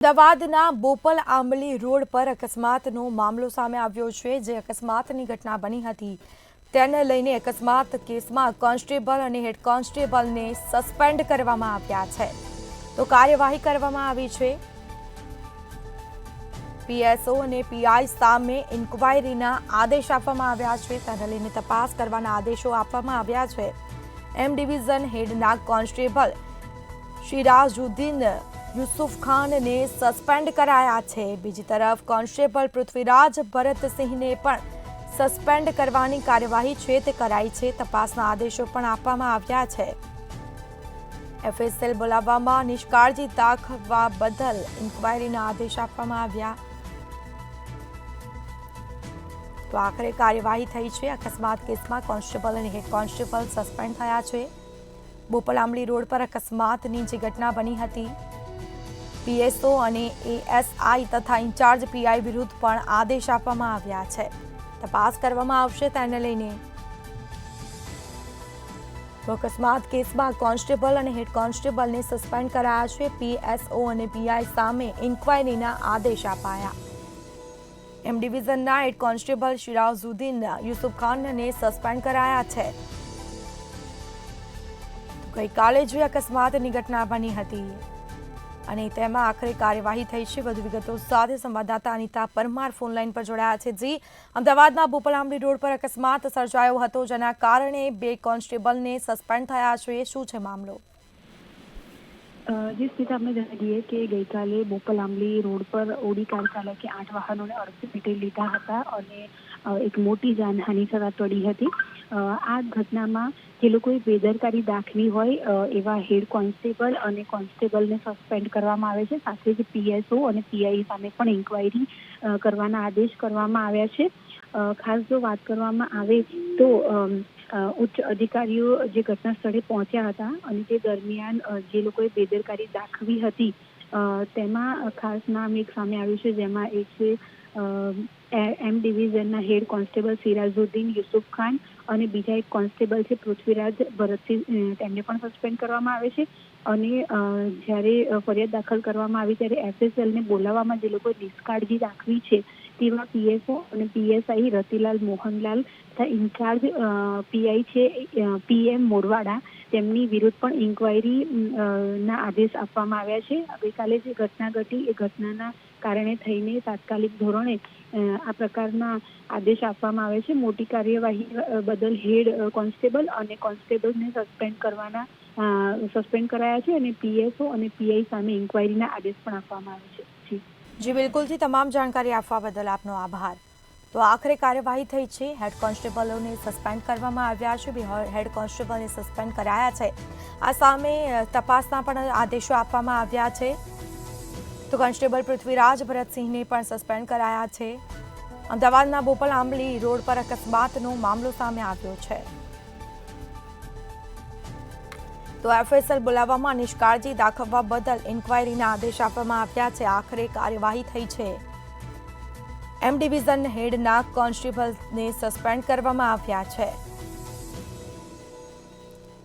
અમદાવાદના બોપલ આંબલી રોડ પર અકસ્માતનો મામલો સામે આવ્યો છે। જે અકસ્માતની ઘટના બની હતી તેને લઈને અકસ્માત કેસમાં કોન્સ્ટેબલ અને હેડ કોન્સ્ટેબલને સસ્પેન્ડ કરવામાં આવ્યા છે। તો કાર્યવાહી કરવામાં આવી છે। પીએસઓ અને પીઆઈ સામે ઇન્ક્વાયરીના આદેશ આપવામાં આવ્યા છે। તેને લઈને તપાસ કરવાના આદેશો આપવામાં આવ્યા છે। એમ ડિવિઝન હેડના કોન્સ્ટેબલ સિરાજુદ્દીન यूसुफ खान ने सस्पेंड कराया है। बीजी तरफ कोन्स्टेबल पृथ्वीराज भरतसिंह ने पण सस्पेंड करवानी कार्यवाही छे ते कराई छे। तपासना आदेशो पण आपवामां आव्या छे। एफएसएल बोलाववामां निष्काळजी दाखववा बदल इन्क्वायरीना आदेश आपवामां आव्या। तो आखरे कार्यवाही थई छे। अकस्मात केसमां कोन्स्टेबल अने हेड कोन्स्टेबल सस्पेंड थया छे। बोपल आंबली रोड पर अकस्मातनी जे घटना बनी हती पीएसओ અને એએસઆઈ તથા ઇન્ચાર્જ પીઆઈ વિરુદ્ધ પણ આદેશ આપવામાં આવ્યા છે। તપાસ કરવામાં આવશે તેને લઈને। તો અકસ્માત કેસમાં કોન્સ્ટેબલ અને હેડ કોન્સ્ટેબલને સસ્પેન્ડ કરાયા છે। પીએસઓ અને પીઆઈ સામે ઇન્ક્વાયરીના આદેશ અપાયા। એમ ડિવિઝનના હેડ કોન્સ્ટેબલ સિરાજુદ્દીન यूसुफ ખાનને સસ્પેન્ડ કરાયા છે। ગઈકાલે જે અકસ્માતની ઘટના બની હતી અને તેમાં આખરે કાર્યવાહી થઈ છે। વધુ વિગતો સાથે સંવાદદાતા અનિતા પરમાર ફોન લાઈન પર જોડાયા છે। જી, અમદાવાદના બોપલ આંબલી રોડ પર અકસ્માત સર્જાયો હતો જેના કારણે બે કોન્સ્ટેબલને સસ્પેન્ડ થયા છે। શું છે મામલો? जी स्थिति आपने जणावी दीए कि गई काले बोपल आंबली रोड पर ओडी कार चालके 8 वाहनों ने अड़फेटे लीधा हता और एक मोटी जानहानि थवा पड़ी हती। आ घटनामां जे लोकोए बेदरकारी दाखवी होय एवा हेड कोन्स्टेबल અને કોન્સ્ટેબલને સસ્પેન્ડ કરવામાં આવે છે। સાથે જ પીએસઓ અને પીઆઈ સામે પણ ઇન્ક્વાયરી કરવાના આદેશ કરવામાં આવ્યા છે। ખાસ જો વાત કરવામાં આવે તો ઉચ્ચ અધિકારીઓ જે ઘટના સ્થળે પહોંચ્યા હતા અને તે દરમિયાન જે લોકોએ બેદરકારી દાખવી હતી તેમાં ખાસ નામ એક સામે આવ્યું છે, જેમાં એક છે એમ ડિવિઝનના હેડ કોન્સ્ટેબલ સિરાજુદ્દીન यूसुफ खान અને બીજા એક કોન્સ્ટેબલ છે પૃથ્વીરાજ ભરતસિંહ, તેમને પણ સસ્પેન્ડ કરવામાં આવે છે। અને જ્યારે ફરિયાદ દાખલ કરવામાં આવી ત્યારે એફએસએલને બોલાવવામાં જે લોકોએ નિષ્કાળજી દાખવી છે તેવા પીએસઓ અને પીએસઆઈ રતિલાલ મોહનલાલ તથા ઇન્ચાર્જ પીઆઈ છે પીએમ મોરવાડા, તેમની વિરુદ્ધ પણ ઇન્ક્વાયરી ના આદેશ આપવામાં આવ્યા છે। ગઈકાલે જે ઘટના ઘટી એ ઘટનાના કારણે થઈને તાત્કાલિક ધોરણે આ પ્રકારના આદેશ આપવામાં આવે છે। મોટી કાર્યવાહી બદલ હેડ કોન્સ્ટેબલ અને કોન્સ્ટેબલને સસ્પેન્ડ કરાયા છે અને પીએસઓ અને પીઆઈ સામે ઇન્ક્વાયરીના આદેશ પણ આપવામાં આવે છે। જી બિલકુલથી તમામ જાણકારી આપવા બદલ આપનો આભાર। તો આખરે કાર્યવાહી થઈ છે। હેડ કોન્સ્ટેબલોને સસ્પેન્ડ કરવામાં આવ્યા છે। હેડ કોન્સ્ટેબલને સસ્પેન્ડ કરાયા છે। આ સામે તપાસના પણ આદેશો આપવામાં આવ્યા છે। તો કોન્સ્ટેબલ પૃથ્વીરાજ ભરતસિંહને પણ સસ્પેન્ડ કરાયા છે। અમદાવાદના બોપલ આંબલી રોડ પર અકસ્માતનો મામલો સામે આવ્યો છે। તો એફએસએલ બોલાવવામાં નિષ્કાળજી દાખવવા બદલ ઇન્ક્વાયરીના આદેશ આપવામાં આવ્યા છે। આખરે કાર્યવાહી થઈ છે। એમ ડિવિઝન હેડના કોન્સ્ટેબલને સસ્પેન્ડ કરવામાં આવ્યા છે।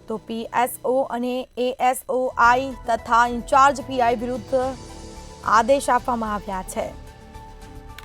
તો પીએસઓ અને એએસઓઆઈ તથા ઇન્ચાર્જ પીઆઈ વિરુદ્ધ આદેશ આપવામાં આવ્યા છે।